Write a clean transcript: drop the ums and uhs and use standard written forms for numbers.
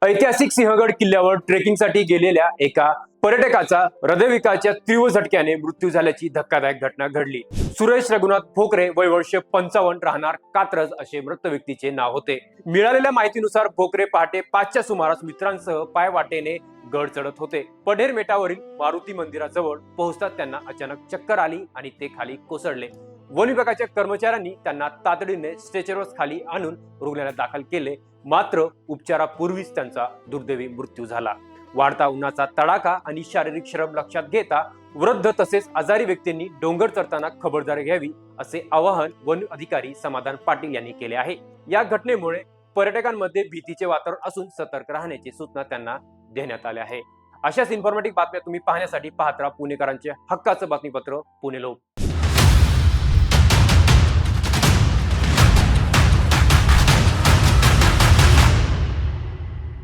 ऐतिहासिक सिंहगड किल्ल्यावर ट्रेकिंगसाठी गेलेल्या एका पर्यटकाचा हृदयविकाराच्या तीव्र झटक्याने मृत्यू झाल्याची धक्कादायक घटना घडली। सुरेश रघुनाथ भोकरे, वय वर्ष 55, राहणार कात्रज असे मृत व्यक्तीचे नाव होते। मिळालेल्या माहितीनुसार भोकरे पहाटे 5च्या सुमारास मित्रांसह पायवाटेने गड चढत होते। पढेर मेटावरील मारुती मंदिराजवळ पोहोचताच त्यांना अचानक चक्कर आली आणि ते खाली कोसळले। वन विभागाच्या कर्मचाऱ्यांनी त्यांना तातडीने स्ट्रेचरवर खाली आणून रुग्णालयात दाखल केले, मात्र उपचारापूर्वीच त्यांचा दुर्दैवी मृत्यू झाला। वाढता उन्हाचा तडाखा आणि शारीरिक श्रम लक्षात घेता वृद्ध तसेच आजारी व्यक्तींनी डोंगर चढताना खबरदारी घ्यावी असे आवाहन वन अधिकारी समाधान पाटील यांनी केले आहे। या घटनेमुळे पर्यटकांमध्ये भीतीचे वातावरण असून सतर्क राहण्याची सूचना त्यांना देण्यात आल्या आहे। अशाच इन्फॉर्मेटिव्ह बातम्या तुम्ही पाहण्यासाठी पाहत राहा पुणेकरांचे हक्काचं बातमीपत्र पुणे लोक।